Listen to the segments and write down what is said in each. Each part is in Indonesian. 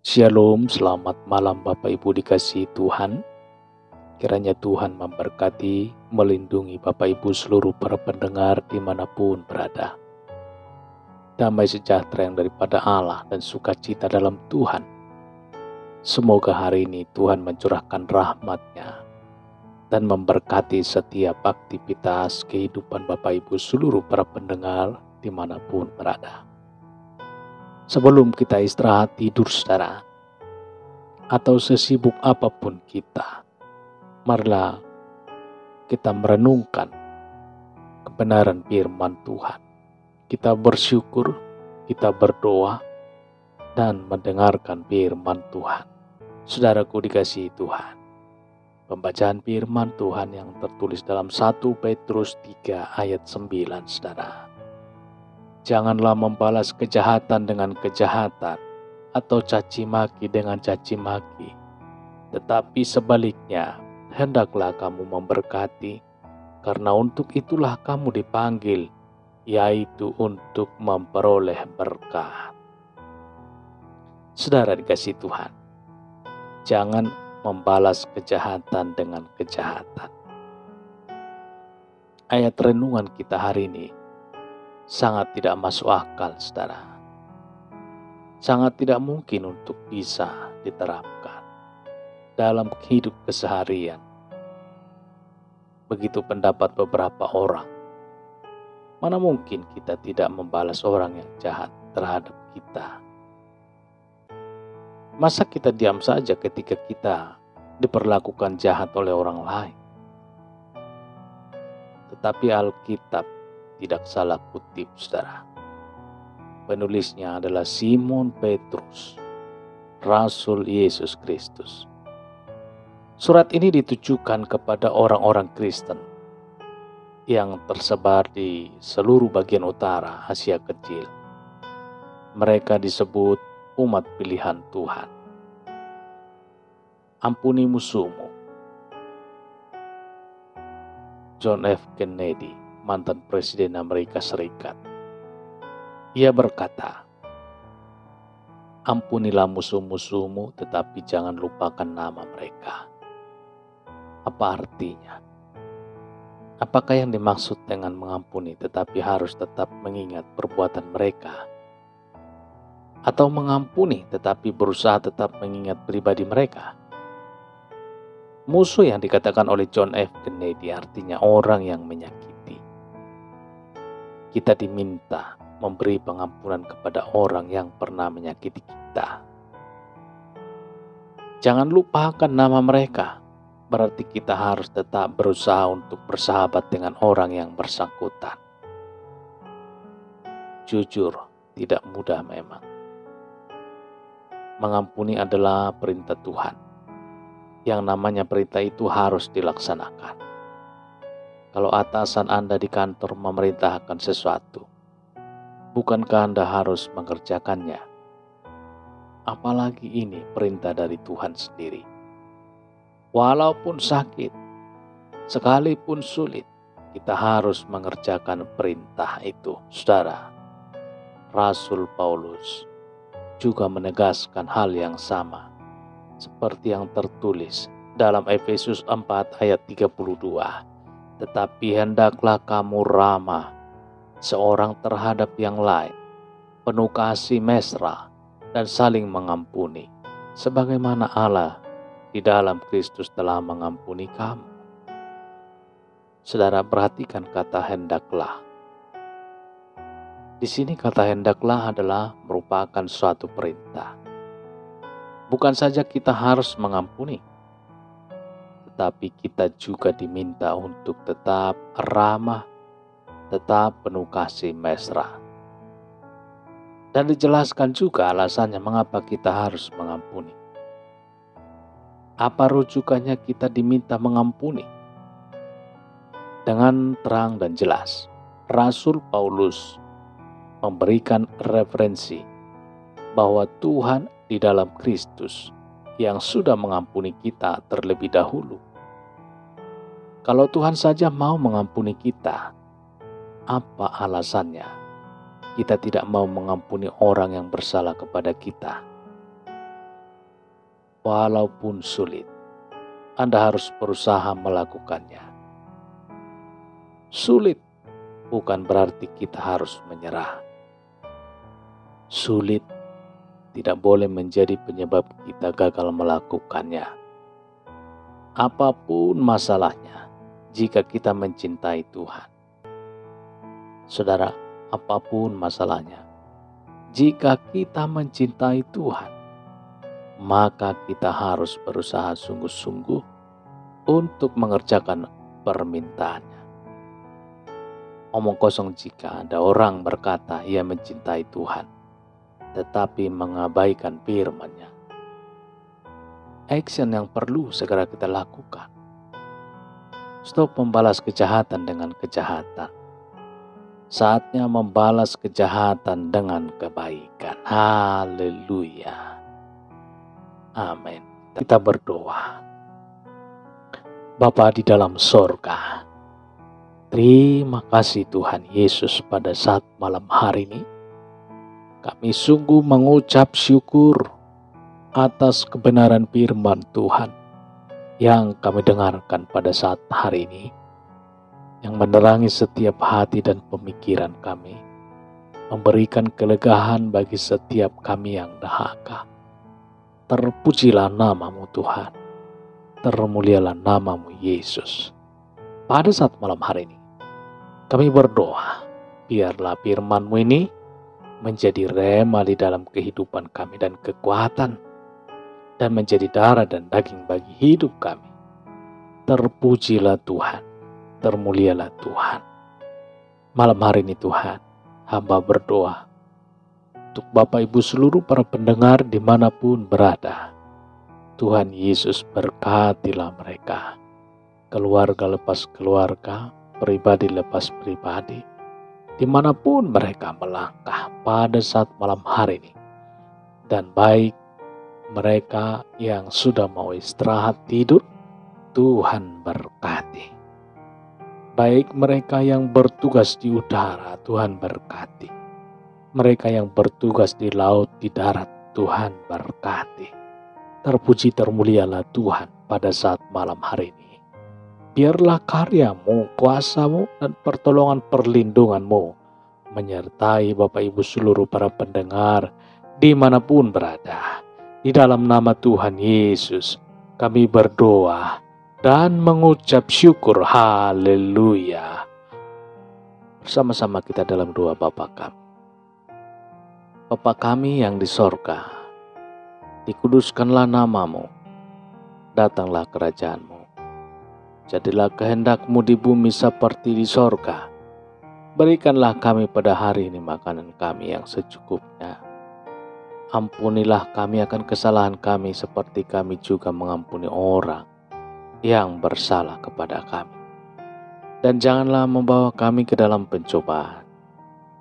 Shalom, selamat malam Bapak Ibu dikasihi Tuhan. Kiranya Tuhan memberkati, melindungi Bapak Ibu seluruh para pendengar dimanapun berada. Damai sejahtera yang daripada Allah dan sukacita dalam Tuhan. Semoga hari ini Tuhan mencurahkan rahmat-Nya dan memberkati setiap aktivitas kehidupan Bapak Ibu seluruh para pendengar dimanapun berada. Sebelum kita istirahat tidur saudara, atau sesibuk apapun kita, marilah kita merenungkan kebenaran firman Tuhan. Kita bersyukur, kita berdoa, dan mendengarkan firman Tuhan. Saudaraku dikasihi Tuhan, pembacaan firman Tuhan yang tertulis dalam 1 Petrus 3 ayat 9, saudara. Janganlah membalas kejahatan dengan kejahatan, atau caci maki dengan caci maki, tetapi sebaliknya, hendaklah kamu memberkati, karena untuk itulah kamu dipanggil, yaitu untuk memperoleh berkat. Saudara dikasihi Tuhan, jangan membalas kejahatan dengan kejahatan. Ayat renungan kita hari ini sangat tidak masuk akal, saudara. Sangat tidak mungkin untuk bisa diterapkan dalam hidup keseharian. Begitu pendapat beberapa orang. Mana mungkin kita tidak membalas orang yang jahat terhadap kita? Masa kita diam saja ketika kita diperlakukan jahat oleh orang lain? Tetapi Alkitab tidak salah kutip, saudara. Penulisnya adalah Simon Petrus, Rasul Yesus Kristus. Surat ini ditujukan kepada orang-orang Kristen yang tersebar di seluruh bagian utara Asia Kecil. Mereka disebut umat pilihan Tuhan. Ampuni musuhmu. John F. Kennedy, mantan Presiden Amerika Serikat. Ia berkata, ampunilah musuh-musuhmu, tetapi jangan lupakan nama mereka. Apa artinya? Apakah yang dimaksud dengan mengampuni tetapi harus tetap mengingat perbuatan mereka? Atau mengampuni tetapi berusaha tetap mengingat pribadi mereka? Musuh yang dikatakan oleh John F. Kennedy artinya orang yang menyakiti. Kita diminta memberi pengampunan kepada orang yang pernah menyakiti kita. Jangan lupakan nama mereka. Berarti kita harus tetap berusaha untuk bersahabat dengan orang yang bersangkutan. Jujur, tidak mudah memang. Mengampuni adalah perintah Tuhan. Yang namanya perintah itu harus dilaksanakan. Kalau atasan Anda di kantor memerintahkan sesuatu, bukankah Anda harus mengerjakannya? Apalagi ini perintah dari Tuhan sendiri. Walaupun sakit, sekalipun sulit, kita harus mengerjakan perintah itu. Saudara, Rasul Paulus juga menegaskan hal yang sama, seperti yang tertulis dalam Efesus 4 ayat 32. Tetapi hendaklah kamu ramah seorang terhadap yang lain, penuh kasih mesra, dan saling mengampuni, sebagaimana Allah di dalam Kristus telah mengampuni kamu. Saudara, perhatikan kata hendaklah. Di sini kata hendaklah adalah merupakan suatu perintah. Bukan saja kita harus mengampuni, tetapi kita juga diminta untuk tetap ramah, tetap penuh kasih mesra. Dan dijelaskan juga alasannya mengapa kita harus mengampuni. Apa rujukannya kita diminta mengampuni? Dengan terang dan jelas, Rasul Paulus memberikan referensi bahwa Tuhan di dalam Kristus yang sudah mengampuni kita terlebih dahulu. Kalau Tuhan saja mau mengampuni kita, apa alasannya kita tidak mau mengampuni orang yang bersalah kepada kita? walaupun sulit, Anda harus berusaha melakukannya. Sulit bukan berarti kita harus menyerah. Sulit tidak boleh menjadi penyebab kita gagal melakukannya. Apapun masalahnya, jika kita mencintai Tuhan. Saudara, apapun masalahnya, jika kita mencintai Tuhan, maka kita harus berusaha sungguh-sungguh untuk mengerjakan permintaannya. Omong kosong jika ada orang berkata ia mencintai Tuhan, tetapi mengabaikan firman-Nya. Action yang perlu segera kita lakukan. Stop membalas kejahatan dengan kejahatan. Saatnya membalas kejahatan dengan kebaikan. Haleluya. Amin. Kita berdoa. Bapa di dalam sorga, terima kasih Tuhan Yesus pada saat malam hari ini. Kami sungguh mengucap syukur atas kebenaran firman Tuhan yang kami dengarkan pada saat hari ini, yang menerangi setiap hati dan pemikiran kami, memberikan kelegaan bagi setiap kami yang dahaga. Terpujilah nama-Mu Tuhan, termulialah nama-Mu Yesus. Pada saat malam hari ini, kami berdoa, biarlah firman-Mu ini menjadi rema di dalam kehidupan kami dan kekuatan, dan menjadi darah dan daging bagi hidup kami. Terpujilah Tuhan, termulialah Tuhan. Malam hari ini Tuhan, hamba berdoa untuk Bapak Ibu seluruh para pendengar dimanapun berada. Tuhan Yesus berkatilah mereka, keluarga lepas keluarga, pribadi lepas pribadi, dimanapun mereka melangkah pada saat malam hari ini. Dan baik mereka yang sudah mau istirahat tidur, Tuhan berkati. Baik mereka yang bertugas di udara, Tuhan berkati. Mereka yang bertugas di laut, di darat, Tuhan berkati. Terpuji termulialah Tuhan pada saat malam hari ini. Biarlah karya-Mu, kuasa-Mu, dan pertolongan perlindungan-Mu menyertai Bapak Ibu seluruh para pendengar dimanapun berada. Di dalam nama Tuhan Yesus kami berdoa dan mengucap syukur. Haleluya. Bersama-sama kita dalam doa Bapa kami. Bapa kami yang di sorga, dikuduskanlah nama-Mu, datanglah kerajaan-Mu. Jadilah kehendak-Mu di bumi seperti di sorga. Berikanlah kami pada hari ini makanan kami yang secukupnya. Ampunilah kami akan kesalahan kami seperti kami juga mengampuni orang yang bersalah kepada kami. Dan janganlah membawa kami ke dalam pencobaan,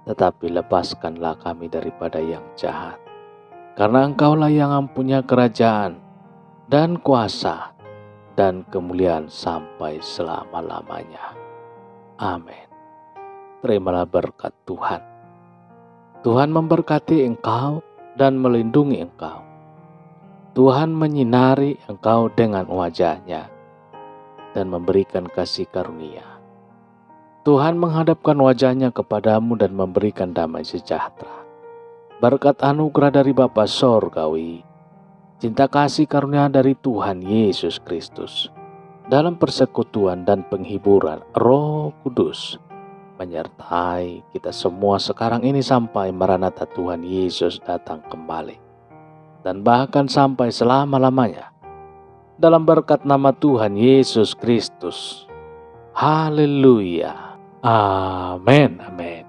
tetapi lepaskanlah kami daripada yang jahat. Karena Engkaulah yang mempunyai kerajaan dan kuasa dan kemuliaan sampai selama-lamanya. Amin. Terimalah berkat Tuhan. Tuhan memberkati engkau dan melindungi engkau. Tuhan menyinari engkau dengan wajah-Nya dan memberikan kasih karunia. Tuhan menghadapkan wajah-Nya kepadamu dan memberikan damai sejahtera. Berkat anugerah dari Bapa Sorgawi, cinta kasih karunia dari Tuhan Yesus Kristus, dalam persekutuan dan penghiburan Roh Kudus, menyertai kita semua sekarang ini sampai Maranatha Tuhan Yesus datang kembali. Dan bahkan sampai selama-lamanya. Dalam berkat nama Tuhan Yesus Kristus. Haleluya. Amin, amin.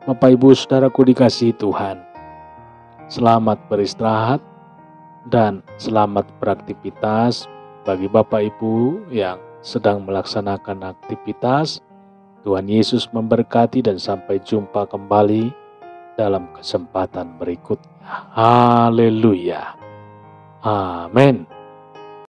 Bapak Ibu Saudaraku dikasihi Tuhan, selamat beristirahat dan selamat beraktivitas bagi Bapak Ibu yang sedang melaksanakan aktivitas. Tuhan Yesus memberkati dan sampai jumpa kembali dalam kesempatan berikutnya. Haleluya. Amin.